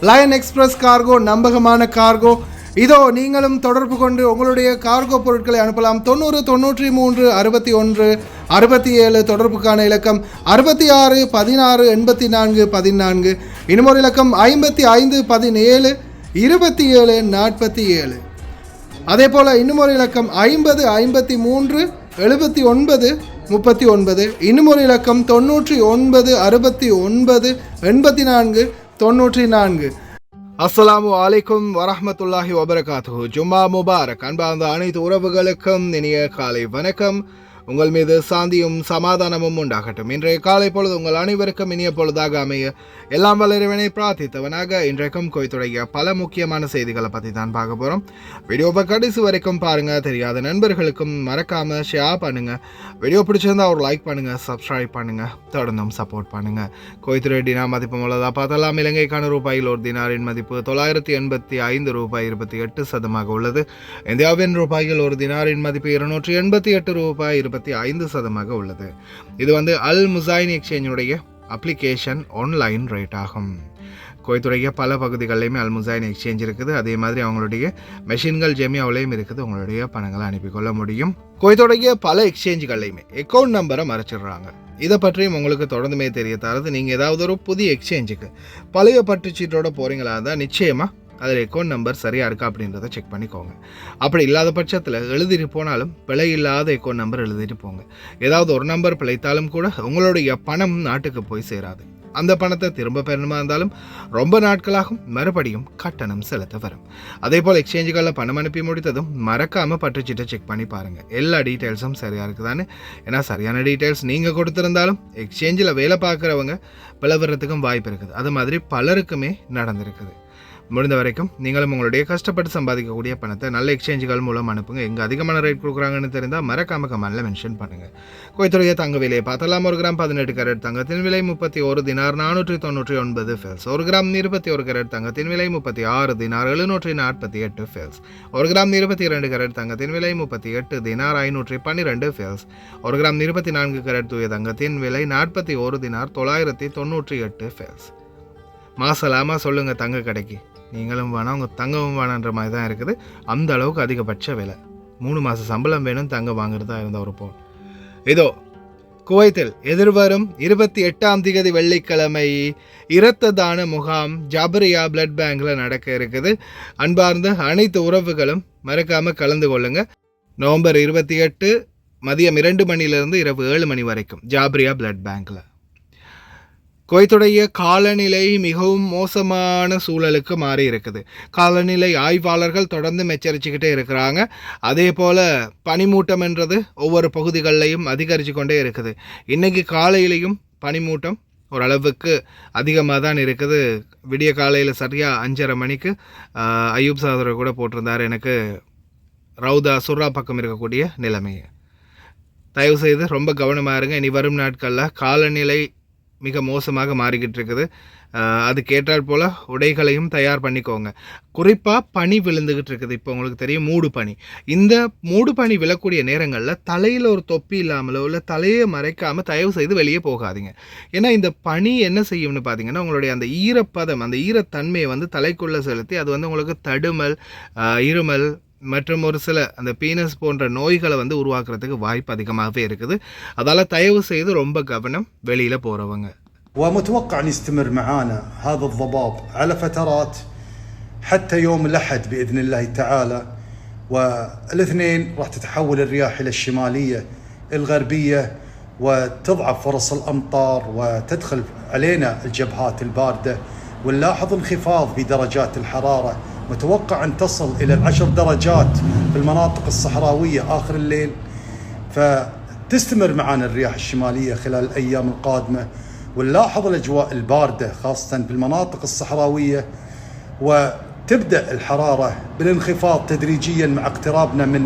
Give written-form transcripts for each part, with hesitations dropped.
Line express cargo நம்பகமான cargo. இதோ நீங்களும் தொடர்பு கொண்டு உங்களுடைய கார்கோ பொருட்களை அனுப்பலாம். 90 93 61 67 தொடர்புக்கான இலக்கம் 66 16 84 14. இன்னொரு இலக்கம் 55 17 27 47. அதே போல் இன்னொரு இலக்கம் 50 53 79 39. இன்னொரு இலக்கம் 99 69 84 94. அஸ்ஸலாமு அலைக்கும் வரஹ்மத்துல்லாஹி வபரகாத்துஹு. ஜும்மா முபாரக். அன்பார்ந்த அனைத்து உறவுகளுக்கும் இனிய காலை வணக்கம். உங்கள் மீது சாந்தியும் சமாதானமும் உண்டாகட்டும். இன்றைய காலை பொழுது உங்கள் அனைவருக்கும் இனிய பொழுதாக அமைய எல்லாம் வளரவனை பிரார்த்தித்தவனாக இன்றைக்கும் கோயத்துடைய பல முக்கியமான செய்திகளை பற்றி தான் பார்க்க போகிறோம். வீடியோவை கடைசி வரைக்கும் பாருங்கள். தெரியாத நண்பர்களுக்கும் மறக்காமல் ஷேர் பண்ணுங்கள். வீடியோ பிடிச்சிருந்தா ஒரு லைக் பண்ணுங்கள், சப்ஸ்கிரைப் பண்ணுங்கள், தொடர்ந்தும் சப்போர்ட் பண்ணுங்கள். கோயத்துடைய டினார் மதிப்பு உள்ளதாக பார்த்தலாம். இலங்கைக்கான ரூபாயில் ஒரு தினாரின் மதிப்பு 985 ரூபாய் 28% உள்ளது. இந்தியாவின் ரூபாயில் ஒரு தினாரின் மதிப்பு 288 ரூபாய் 25% உள்ளது. இது அல் முசைன் எக்ஸ்சேஞ்சுடைய அப்ளிகேஷன் ஆன்லைன் ரேட் ஆகும். கோயத்துடைய பல பகுதிகளிலுமே அல் முசைன் எக்ஸ்சேஞ்ச் இருக்குது. அதே மாதிரி அவங்களுடைய மெஷின்கள் ஜெமியாவிலையும் இருக்குது. உங்களுடைய பணங்களை அனுப்பிக்கொள்ள முடியும். கோயத்துடைய பல எக்ஸ்சேஞ்சுகள்லையுமே அக்கௌண்ட் நம்பரை மறைச்சிடுறாங்க. இதை பற்றியும் உங்களுக்கு தொடர்ந்துமே தெரிய தரது. நீங்கள் ஏதாவது ஒரு புதிய எக்ஸ்சேஞ்சுக்கு பழைய பற்றுச்சீட்டோட போகிறீங்களா இருந்தால் நிச்சயமாக அதில் அக்கௌண்ட் நம்பர் சரியாக இருக்கா அப்படின்றத செக் பண்ணிக்கோங்க. அப்படி இல்லாத பட்சத்தில் எழுதிட்டு போனாலும் பிழை இல்லாத அக்கௌண்ட் நம்பர் எழுதிட்டு போங்க. ஏதாவது ஒரு நம்பர் பிழைத்தாலும் கூட உங்களுடைய பணம் நாட்டுக்கு போய் சேராது. அந்த பணத்தை திரும்ப பெறணுமா இருந்தாலும் ரொம்ப நாட்களாகும். மறுபடியும் கட்டணம் செலுத்த வரும். அதே போல் எக்ஸ்சேஞ்சுகளில் பணம் அனுப்பி முடித்ததும் மறக்காமல் பற்றுச்சீட்டை செக் பண்ணி பாருங்கள். எல்லா டீட்டெயில்ஸும் சரியாக இருக்குதான்னு. ஏன்னா சரியான டீட்டெயில்ஸ் நீங்கள் கொடுத்துருந்தாலும் எக்ஸ்சேஞ்சில் வேலை பார்க்குறவங்க பிளவுறதுக்கும் வாய்ப்பு இருக்குது. அது மாதிரி பலருக்குமே நடந்திருக்குது. முடிந்த வரைக்கும் நீங்களும் உங்களுடைய கஷ்டப்பட்டு சம்பாதிக்கக்கூடிய பணத்தை நல்ல எக்ஸ்சேஞ்சுகள் மூலம் அனுப்புங்க. எங்கே அதிகமான ரேட் கொடுக்குறாங்கன்னு தெரிந்தால் மறக்காம கமெண்ட்ல மென்ஷன் பண்ணுங்கள். கோயத்துடைய தங்க விலையை பார்த்தலாம். 1 கிராம் 18 கேரட் தங்கத்தின் விலை 31 தினார் 499 ஃபெல்ஸ். 1 கிராம் 21 கேரட் தங்கத்தின் விலை 36 தினார் 748 ஃபெல்ஸ். 1 கிராம் 22 கேரட் தங்கத்தின் விலை 38 தினார் 512 ஃபெல்ஸ். 1 கிராம் 24 கேரட் தூய தங்கத்தின் விலை 41 தினார் 998 ஃபெல்ஸ். மாசலாமா சொல்லுங்கள் தங்க கடைக்கு. நீங்களும் வேணாம், உங்கள் தங்கமும் வேணான்ற மாதிரி தான் இருக்குது. அந்த அளவுக்கு அதிகபட்ச விலை. 3 மாத சம்பளம் வேணும் தங்கம் வாங்குறதா இருந்த ஒரு பவுன். இதோ குவைத்தில் எதிர்வரும் 28ஆம் தேதி வெள்ளிக்கிழமை இரத்த தான முகாம் ஜாபரியா பிளட் பேங்கில் நடக்க இருக்குது. அன்பார்ந்த அனைத்து உறவுகளும் மறக்காமல் கலந்து கொள்ளுங்க. நவம்பர் 28 மதியம் 2 மணிலிருந்து இரவு 7 மணி வரைக்கும் ஜாபரியா பிளட் பேங்கில். குவைத்துடைய காலநிலை மிகவும் மோசமான சூழலுக்கு மாறி இருக்குது. காலநிலை ஆய்வாளர்கள் தொடர்ந்து எச்சரிச்சுக்கிட்டே இருக்கிறாங்க. அதே போல் பனிமூட்டம் என்றது ஒவ்வொரு பகுதிகளிலையும் அதிகரித்து கொண்டே இருக்குது. இன்றைக்கி காலையிலையும் பனிமூட்டம் ஓரளவுக்கு அதிகமாக தான் இருக்குது. விடிய காலையில் சரியாக 5:30 மணிக்கு அய்யூப் சகோதரர் கூட போட்டிருந்தார் எனக்கு ரவுதா சுர்ரா பக்கம் இருக்கக்கூடிய நிலைமையை. தயவுசெய்து ரொம்ப கவனமாக இருங்க. இனி வரும் நாட்களில் காலநிலை மிக மோசமாக மாறிக்கிட்டு இருக்குது. அது கேட்டால் போல் உடைகளையும் தயார் பண்ணிக்கோங்க. குறிப்பாக பனி விழுந்துக்கிட்டு இருக்குது. இப்போ உங்களுக்கு தெரியும் மூடு பனி. இந்த மூடு பனி விழக்கூடிய நேரங்களில் தலையில் ஒரு தொப்பி இல்லாமலோ இல்லை தலையை மறைக்காமல் தயவு செய்து வெளியே போகாதீங்க. ஏன்னா இந்த பனி என்ன செய்யும்னு பார்த்தீங்கன்னா உங்களுடைய அந்த ஈரப்பதம், அந்த ஈரத்தன்மையை தலைக்குள்ளே செலுத்தி அது உங்களுக்கு தடுமல், இருமல் மற்றும் ஒரு சில அந்த பீனஸ் போன்ற நோய்களை உருவாக்குறதுக்கு வாய்ப்பு அதிகமாகவே இருக்குது. அதால் தயவு செய்து ரொம்ப கவனம் வெளியில் போகிறவங்க. ومتوقع أن يستمر معانا هذا الضباب على فترات حتى يوم الأحد بإذن الله تعالى. والاثنين راح تتحول الرياح إلى الشمالية الغربية وتضعف فرص الأمطار وتدخل علينا الجبهات الباردة. ونلاحظ انخفاض بدرجات الحرارة. متوقع أن تصل إلى 10 درجات في المناطق الصحراوية آخر الليل. فتستمر معنا الرياح الشمالية خلال الأيام القادمة. ونلاحظ الأجواء الباردة خاصة في المناطق الصحراوية. وتبدأ الحرارة بالانخفاض تدريجيا مع اقترابنا من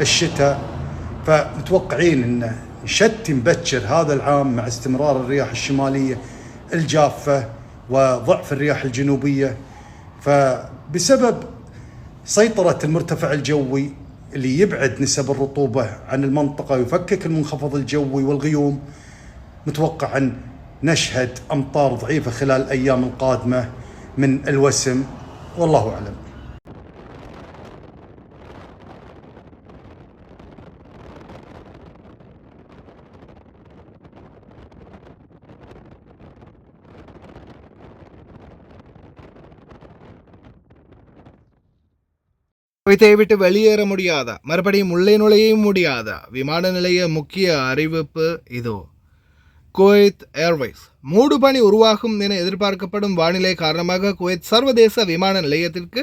الشتاء. فمتوقعين أن نشتي مبكر هذا العام مع استمرار الرياح الشمالية الجافة وضعف الرياح الجنوبية. فبسبب سيطرة المرتفع الجوي اللي يبعد نسب الرطوبة عن المنطقة ويفكك المنخفض الجوي والغيوم، متوقع أن نشهد أمطار ضعيفة خلال الأيام القادمة. من الوسم والله أعلم. குவைத்தை விட்டு வெளியேற முடியாதா, மறுபடியும் உள்ளே நுழைய முடியாதா? விமான நிலைய முக்கிய அறிவிப்பு இதோ. குவைத் ஏர்வேஸ் மூடுபனி உருவாகும் என எதிர்பார்க்கப்படும் வானிலை காரணமாக குவைத் சர்வதேச விமான நிலையத்திற்கு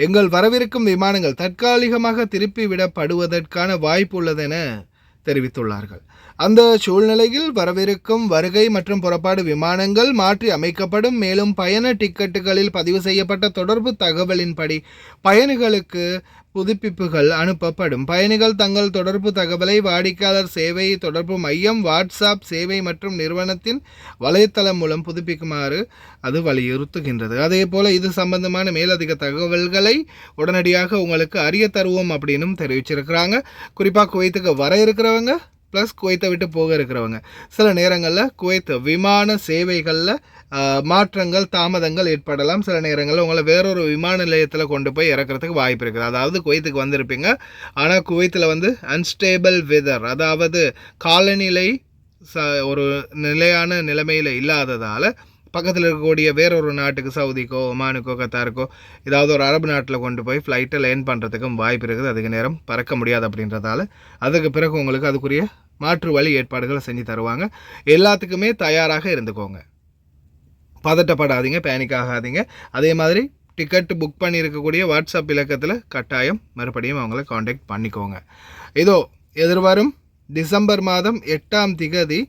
எங்கள் வரவிருக்கும் விமானங்கள் தற்காலிகமாக திருப்பி விடப்படுவதற்கான வாய்ப்பு உள்ளதென தெரிவித்துள்ளார்கள். அந்த சூழ்நிலையில் வரவிருக்கும் வருகை மற்றும் புறப்பாடு விமானங்கள் மாற்றி அமைக்கப்படும். மேலும் பயண டிக்கெட்டுகளில் பதிவு செய்யப்பட்ட தொடர்பு தகவலின்படி பயணிகளுக்கு புதுப்பிப்புகள் அனுப்பப்படும். பயணிகள் தங்கள் தொடர்பு தகவலை வாடிக்கையாளர் சேவை தொடர்பு மையம், வாட்ஸ்அப் சேவை மற்றும் நிறுவனத்தின் வலைத்தளம் மூலம் புதுப்பிக்குமாறு அது வலியுறுத்துகின்றது. அதே போல இது சம்பந்தமான மேலதிக தகவல்களை உடனடியாக உங்களுக்கு அறிய தருவோம் அப்படின்னு தெரிவிச்சிருக்கிறாங்க. குறிப்பாக குவைத்துக்கு வர இருக்கிறவங்க ப்ளஸ் குவைத்தை விட்டு போக இருக்கிறவங்க சில நேரங்களில் குவைத் விமான சேவைகளில் மாற்றங்கள் தாமதங்கள் ஏற்படலாம். சில நேரங்களில் உங்களை வேறொரு விமான நிலையத்தில் கொண்டு போய் இறக்கிறதுக்கு வாய்ப்பு இருக்குது. அதாவது குவைத்துக்கு வந்திருப்பீங்க, ஆனால் குவைத்தில் அன்ஸ்டேபிள் வெதர், அதாவது காலநிலை ஒரு நிலையான நிலைமையில் இல்லாததால் பக்கத்தில் இருக்கக்கூடிய வேறொரு நாட்டுக்கு, சவுதிக்கோ ஒமானுக்கோ கத்தாருக்கோ ஏதாவது ஒரு அரபு நாட்டில் கொண்டு போய் ஃப்ளைட்டை லேண்ட் பண்ணுறதுக்கும் வாய்ப்பு இருக்குது. அதிக நேரம் பறக்க முடியாது அப்படின்றதால அதுக்கு பிறகு உங்களுக்கு அதுக்குரிய மாற்று வழி ஏற்பாடுகளை செஞ்சு தருவாங்க. எல்லாத்துக்குமே தயாராக இருந்துக்கோங்க, பதட்டப்படாதீங்க, பேனிக் ஆகாதீங்க. அதே மாதிரி டிக்கெட் புக் பண்ணியிருக்கக்கூடிய வாட்ஸ்அப் இலக்கத்தில் கட்டாயம் மறுபடியும் அவங்கள காண்டாக்ட் பண்ணிக்கோங்க. இதோ எதிர்வரும் டிசம்பர் மாதம் 8ஆம் திகதி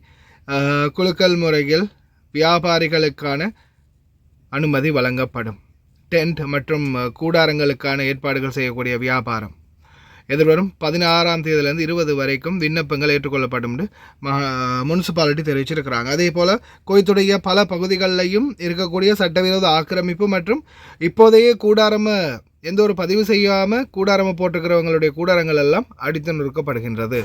குலுக்கல் முறையில் வியாபாரிகளுக்கான அனுமதி வழங்கப்படும். டென்ட் மற்றும் கூடாரங்களுக்கான ஏற்பாடுகள் செய்யக்கூடிய வியாபாரம் எதிர்வரும் 16ஆம் தேதியிலிருந்து 20 வரைக்கும் விண்ணப்பங்கள் ஏற்றுக்கொள்ளப்படும் முனிசிபாலிட்டி தெரிவிச்சிருக்கிறாங்க. அதே போல் குவைத்துடைய பல பகுதிகளிலையும் இருக்கக்கூடிய சட்டவிரோத ஆக்கிரமிப்பு மற்றும் இப்போதைய எந்த ஒரு பதிவு செய்யாமல் கூடாரம போட்டிருக்கிறவங்களுடைய கூடாரங்கள் எல்லாம் அடித்து நொறுக்கப்படுகின்றது.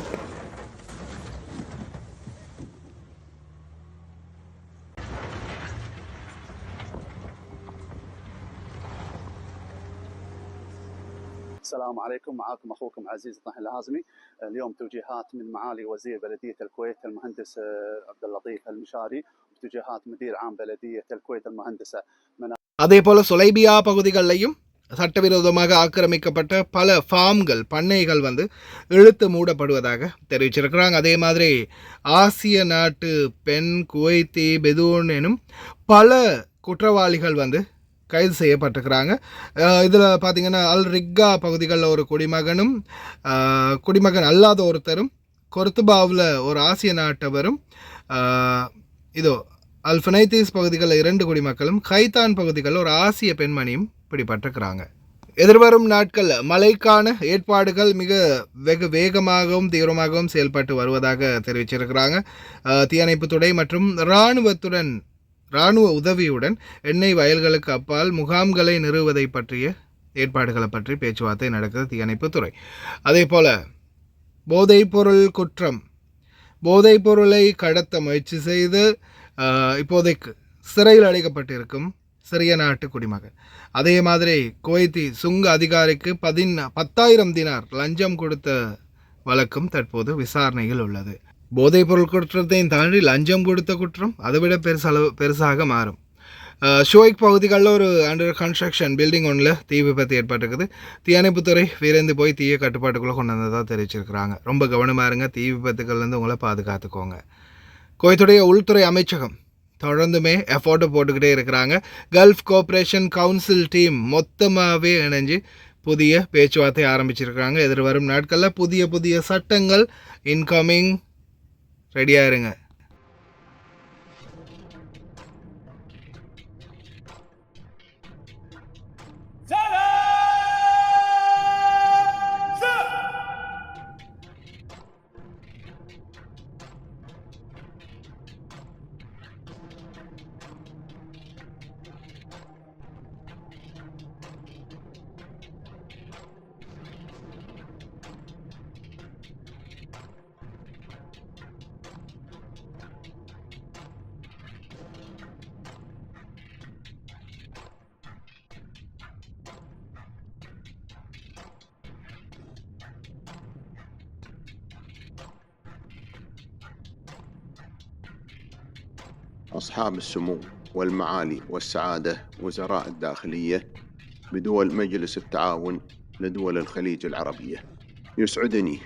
السلام عليكم، معكم اخوكم عزيز الطاهر الهازمي. اليوم توجيهات من معالي وزير بلديه الكويت المهندس عبد اللطيف المشاري وتوجيهات مدير عام بلديه الكويت المهندسه அதேபோல சுலைபியா பகுதிகளிலையும் சட்டவிரோதமாக ஆக்கிரமிக்கப்பட்ட பல ஃபார்ம்கள், பண்ணைகள் இழுத்து மூடப்படுவதாக தெரிவிச்சிருக்கிறாங்க. அதே மாதிரி ஆசிய நாட்டு பெண், குவைத்தி, பெதூன் எனும் பல குற்றவாளிகள் கைது செய்யப்பட்டிருக்கிறாங்க. இதில் பார்த்திங்கன்னா அல் ரிக்கா பகுதிகளில் ஒரு குடிமகனும் குடிமகன் அல்லாத ஒருத்தரும், கொர்துபாவில் ஒரு ஆசிய நாட்டவரும், இதோ அல் ஃபனைத்தீஸ் பகுதிகளில் 2 குடிமக்களும், கைத்தான் பகுதிகளில் ஒரு ஆசிய பெண்மணியும் பிடிபட்டிருக்கிறாங்க. எதிர்வரும் நாட்கள் மழைக்கான ஏற்பாடுகள் மிக வெகு வேகமாகவும் தீவிரமாகவும் செயல்பட்டு வருவதாக தெரிவிச்சிருக்கிறாங்க. தீயணைப்புத்துறை மற்றும் இராணுவ உதவியுடன் எண்ணெய் வயல்களுக்கு அப்பால் முகாம்களை நிறுவுவதை பற்றிய ஏற்பாடுகளை பற்றி பேச்சுவார்த்தை நடக்குது தீயணைப்புத்துறை. அதே போல் போதைப்பொருள் குற்றம், போதைப்பொருளை கடத்த முயற்சி செய்து இப்போதைக்கு சிறையில் அடைக்கப்பட்டிருக்கும் சிறிய நாட்டு குடிமகன், அதே மாதிரி குவைத்தி சுங்க அதிகாரிக்கு 10,000 தினார் லஞ்சம் கொடுத்த வழக்கும் தற்போது விசாரணையில் உள்ளது. போதைப்பொருள் குற்றத்தையும் தாண்டி லஞ்சம் கொடுத்த குற்றம் அதை விட பெருசாக மாறும். ஷோய்க் பகுதிகளில் ஒரு அண்டர் கன்ஸ்ட்ரக்ஷன் பில்டிங் ஒன்றில் தீ விபத்து ஏற்பட்டிருக்குது. தீயணைப்புத்துறை விரைந்து போய் தீயை கட்டுப்பாட்டுக்குள்ளே கொண்டு வந்ததாக தெரிவிச்சிருக்கிறாங்க. ரொம்ப கவனமாக இருங்க, தீ விபத்துக்கள்லேருந்து உங்களை பாதுகாத்துக்கோங்க. குவைத்துடைய உள்துறை அமைச்சகம் தொடர்ந்துமே எஃபோர்ட்டை போட்டுக்கிட்டே இருக்கிறாங்க. கல்ஃப் கோஆப்ரேஷன் கவுன்சில் டீம் மொத்தமாகவே இணைஞ்சு புதிய பேச்சுவார்த்தை ஆரம்பிச்சிருக்கிறாங்க. எதிர்வரும் நாட்களில் புதிய சட்டங்கள் இன்கமிங். ரெடியாக இருங்க. أصحاب السمو والمعالي والسعادة وزراء الداخلية بدول مجلس التعاون لدول الخليج العربية، يسعدني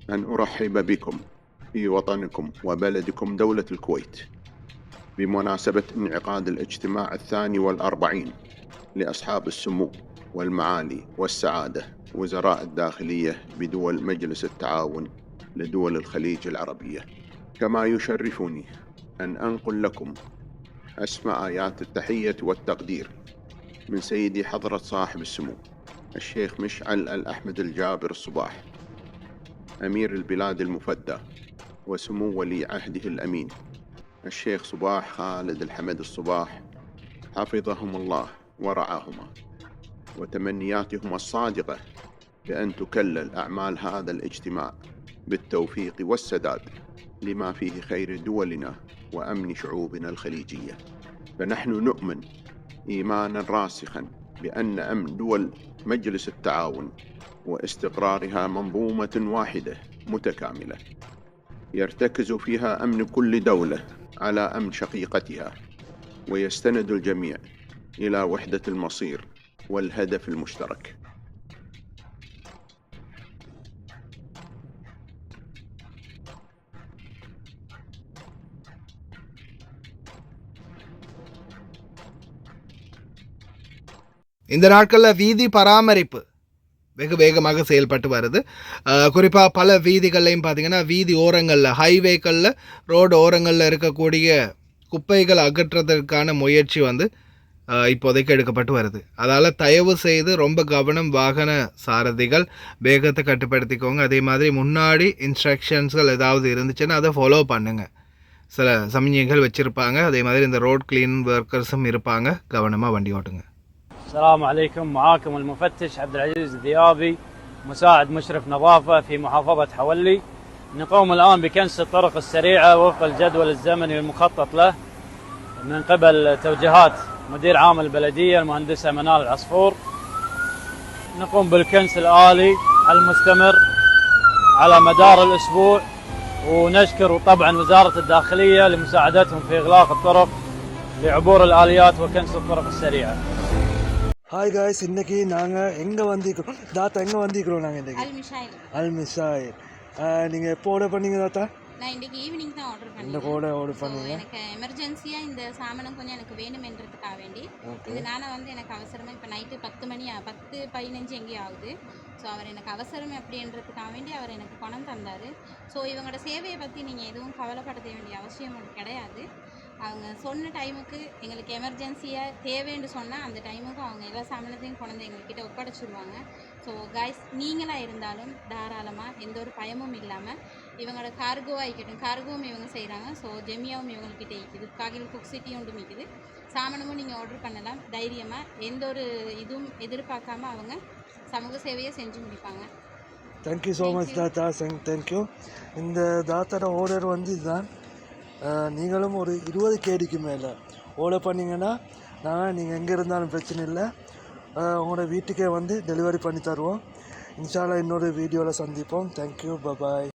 أن أرحب بكم في وطنكم وبلدكم دولة الكويت بمناسبة انعقاد الاجتماع 42 لأصحاب السمو والمعالي والسعادة وزراء الداخلية بدول مجلس التعاون لدول الخليج العربية. كما يشرفني أن أنقل لكم أسمى آيات التحية والتقدير من سيدي حضرة صاحب السمو الشيخ مشعل الأحمد الجابر الصباح أمير البلاد المفدى وسمو ولي عهده الأمين الشيخ صباح خالد الحمد الصباح حفظهم الله ورعاهما، وتمنياتهم الصادقة بأن تكلل أعمال هذا الاجتماع بالتوفيق والسداد لما فيه خير دولنا وأمن شعوبنا الخليجية. فنحن نؤمن إيمانا راسخا بأن أمن دول مجلس التعاون واستقرارها منظومة واحدة متكاملة يرتكز فيها أمن كل دولة على أمن شقيقتها، ويستند الجميع إلى وحدة المصير والهدف المشترك. இந்த நாட்களில் வீதி பராமரிப்பு வெகு வேகமாக செயல்பட்டு வருது. குறிப்பாக பல வீதிகள்லையும் பார்த்திங்கன்னா வீதி ஓரங்களில் ஹைவேக்களில் ரோடு ஓரங்களில் இருக்கக்கூடிய குப்பைகள் அகற்றுறதுக்கான முயற்சி இப்போதைக்கு எடுக்கப்பட்டு வருது. அதால் தயவு செய்து ரொம்ப கவனம், வாகன சாரதிகள் வேகத்தை கட்டுப்படுத்திக்கோங்க. அதே மாதிரி முன்னாடி இன்ஸ்ட்ரக்ஷன்ஸ்கள் ஏதாவது இருந்துச்சுன்னா அதை ஃபாலோ பண்ணுங்கள். சில சமயங்கள் வச்சுருப்பாங்க. அதே மாதிரி இந்த ரோட் கிளீன் ஒர்க்கர்ஸும் இருப்பாங்க. கவனமாக வண்டி ஓட்டுங்க. السلام عليكم، معاكم المفتش عبد العزيز الذيابي مساعد مشرف نظافة في محافظة حولي. نقوم الآن بكنس الطرق السريعة وفق الجدول الزمني المخطط له من قبل توجيهات مدير عام البلدية المهندسة منال العصفور. نقوم بالكنس الآلي المستمر على مدار الأسبوع، ونشكر طبعا وزارة الداخلية لمساعدتهم في إغلاق الطرق لعبور الآليات وكنس الطرق السريعة. ஹாய் காய்ஸ், இன்றைக்கி நாங்கள் எங்கே வந்திருக்கிறோம் தாத்தா? எங்கே வந்திருக்கிறோம் நாங்கள் இன்றைக்கி? அல்மிஷாயில். நீங்கள் எப்போ ஆர்டர் பண்ணீங்க தாத்தா? நான் இன்றைக்கி ஈவினிங் தான் ஆர்டர் பண்ணேன். இந்த கூட ஆர்டர் பண்ணீங்க? எனக்கு எமர்ஜென்சியாக இந்த சாமானம் கொஞ்சம் எனக்கு வேணுமென்றதுக்காக வேண்டி இதனால் எனக்கு அவசரமாக இப்போ நைட்டு 10:15 எங்கேயும் ஆகுது. ஸோ அவர் எனக்கு அவசரம் அப்படின்றதுக்காக வேண்டி அவர் எனக்கு பணம் தந்தார். ஸோ இவங்களோட சேவையை பற்றி நீங்கள் எதுவும் கவலைப்பட வேண்டிய அவசியம் கிடையாது. அவங்க சொன்ன டைமுக்கு எங்களுக்கு எமர்ஜென்சியாக தேவைன்னு சொன்னால் அந்த டைமுக்கு அவங்க எல்லா சாமானத்தையும் கொண்டு எங்கள்கிட்ட ஒப்படைச்சிடுவாங்க. ஸோ கைஸ், நீங்களாக இருந்தாலும் தாராளமாக எந்த ஒரு பயமும் இல்லாமல் இவங்களோட கார்கோவாக இருக்கட்டும், கார்கோவும் இவங்க செய்கிறாங்க. ஸோ ஜெமியாவும் இவங்கள்கிட்ட இருக்குது, காகில் குக் சிட்டி ஒன்று இருக்குது. சாமானமும் நீங்கள் ஆர்டர் பண்ணலாம் தைரியமாக. எந்த ஒரு இதுவும் எதிர்பார்க்காம அவங்க சமூக சேவையை செஞ்சு முடிப்பாங்க. தேங்க்யூ ஸோ மச் தாத்தா. தேங்க்யூ. இந்த தாத்தாவோட ஆர்டர் இதுதான். நீங்களும் ஒரு 20 கேடிக்கு மேலே ஆர்டர் பண்ணிங்கன்னா நீங்கள் எங்கே இருந்தாலும் பிரச்சனை இல்லை, உங்களோட வீட்டுக்கே டெலிவரி பண்ணி தருவோம். இன்ஷா அல்லாஹ் இன்னொரு வீடியோவில் சந்திப்போம். Thank you, bye bye.